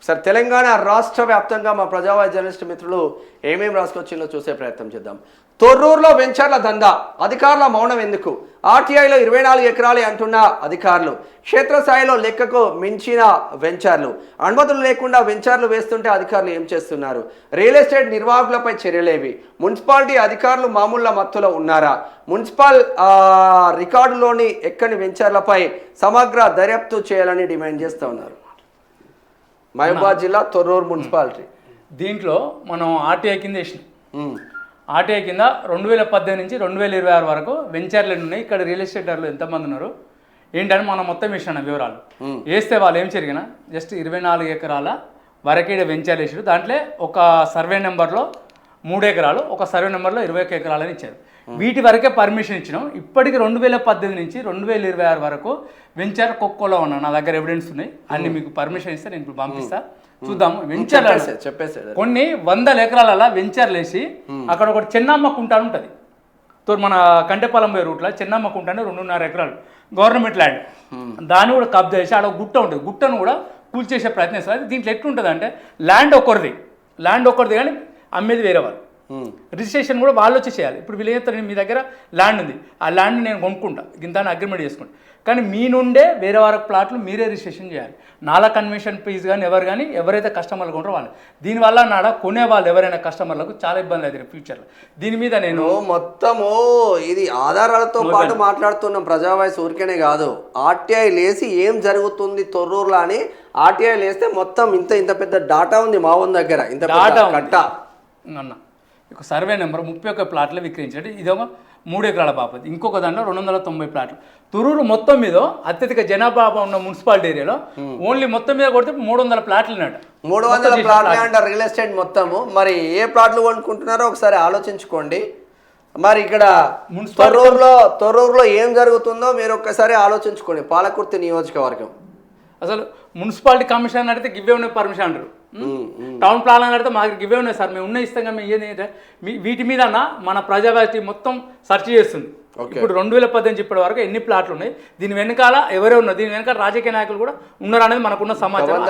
Sir Telangana రాష్ట్ర వ్యాప్తంగా మా ప్రజావాణి జర్నలిస్ట్ మిత్రులు ఏమేమి రాసుకొచ్చిందో చూసే ప్రయత్నం చేద్దాం. తొర్రూరులో వెంచర్ల దందా, అధికారుల మౌనం ఎందుకు? ఆర్టీఐలో 24 ఎకరాలే అంటున్న అధికారులు, క్షేత్రస్థాయిలో లెక్కకు మించిన వెంచర్లు, అనుమతులు లేకుండా వెంచర్లు వేస్తుంటే అధికారులు ఏం చేస్తున్నారు? రియల్ ఎస్టేట్ నిర్వాహకులపై చర్యలేవి? మున్సిపాలిటీ అధికారులు మామూళ్ళ మత్తులో ఉన్నారా? మున్సిపల్ రికార్డులోని ఎక్కని వెంచర్లపై సమగ్ర దర్యాప్తు చేయాలని డిమాండ్ చేస్తూ ఉన్నారు. మహబూబాబాద్ జిల్లా తొర్రూరు మున్సిపాలిటీ దీంట్లో మనం ఆర్టీఐ కింద వేసినాం. ఆర్టీఐ కింద 2018 నుంచి 2026 వరకు వెంచర్లు ఉన్నాయి. ఇక్కడ రియల్ ఎస్టేటర్లు ఎంతమంది ఉన్నారు ఏంటని మనం మొత్తం వేసినాం వివరాలు. వేస్తే వాళ్ళు ఏం జరిగినా జస్ట్ 24 ఎకరాల వరకే వెంచర్లు వేసారు. దాంట్లో ఒక సర్వే నెంబర్లో 3 ఎకరాలు, ఒక సర్వే నెంబర్లో 21 ఎకరాలని ఇచ్చారు. వీటి వరకే పర్మిషన్ ఇచ్చినాం. ఇప్పటికి 2018 నుంచి 2026 వరకు వెంచర్ కొక్కోలో ఉన్నా. నా దగ్గర ఎవిడెన్స్ ఉన్నాయి అన్ని. మీకు పర్మిషన్ ఇస్తే నేను ఇప్పుడు పంపిస్తా, చూద్దాము. వెంచర్ చెప్పేసి కొన్ని 100 ఎకరాల వెంచర్లు వేసి అక్కడ ఒకటి చెన్నమ్మ కుంట ఉంటుంది. మన కంటెపాలెం పోయే రూట్లో చెన్నమ్మ కుంట అంటే 2.5 ఎకరాలు గవర్నమెంట్ ల్యాండ్. దాన్ని కూడా కబ్జా చేసి ఆడ గుట్ట ఉంటుంది. గుట్టను కూడా కూల్చేసే ప్రయత్నం చేస్తారు. దీంట్లో ఎట్లుంటుంది అంటే ల్యాండ్ ఒకరిది కానీ అమ్మేది వేరే వాళ్ళు. రిజిస్ట్రేషన్ కూడా వాళ్ళు వచ్చి చేయాలి. ఇప్పుడు వీళ్ళు ఏం, మీ దగ్గర ల్యాండ్ ఉంది, ఆ ల్యాండ్ నేను కొనుక్కుంటా, ఇంత అగ్రిమెంట్ చేసుకుంటా, కానీ మీ నుండే వేరే వారికి ప్లాట్లు మీరే రిజిస్ట్రేషన్ చేయాలి. నాలా కన్వెన్షన్ ఫీజు కానీ ఎవరైతే కస్టమర్లు కొంటారో వాళ్ళు. దీనివల్ల నాడ కొనే వాళ్ళు ఎవరైనా కస్టమర్లకు చాలా ఇబ్బంది అవుతుంది ఫ్యూచర్లో. దీని మీద నేను మొత్తము ఇది ఆధారాలతో పాటు మాట్లాడుతున్నాం. ప్రజావాయిస్ ఊరికేనే కాదు, ఆర్టీఐ లేసి ఏం జరుగుతుంది తొర్రూరులో అని ఆర్టీఐ లేస్తే మొత్తం ఇంత పెద్ద డాటా ఉంది మా దగ్గర. ఇంత డాటా కట్ట అన్న ఒక సర్వే నెంబర్ 31 ప్లాట్లు విక్రయించాడు. ఇది ఒక 3 ఎకరాల బాపతి. ఇంకొక దాంట్లో 290 ప్లాట్లు. తొర్రూరు మొత్తం మీద అత్యధిక జనాభా ఉన్న మున్సిపాలిటీ ఏరియాలో ఓన్లీ మొత్తం మీద కొడితే 300 ప్లాట్లు ఉన్నాడు. 300 ప్లాట్లు అంట రియల్ ఎస్టేట్ మొత్తము. మరి ఏ ప్లాట్లు కొనుక్కుంటున్నారో ఒకసారి ఆలోచించుకోండి. మరి ఇక్కడ తొర్రూరులో ఏం జరుగుతుందో మీరు ఒక్కసారి ఆలోచించుకోండి. పాలకుర్తి నియోజకవర్గం అసలు మున్సిపాలిటీ కమిషన్ అడిగితే గివ్వే ఉన్నాయి పర్మిషన్ అంటారు. టౌన్ ప్లాన్ అడిగితే మాకు గివ్వే ఉన్నాయి సార్, మేము ఉన్నాయి ఇస్తాం. మేము వీటి మీద మన ప్రజావాణి మొత్తం సెర్చ్ చేస్తుంది. ఇప్పుడు 2018 ఇప్పటి వరకు ఎన్ని ప్లాట్లు ఉన్నాయి, దీని వెనకాల ఎవరే ఉన్నారు, దీని వెనకాల రాజకీయ నాయకులు కూడా ఉన్నారు అనేది మనకున్న సమాచారం.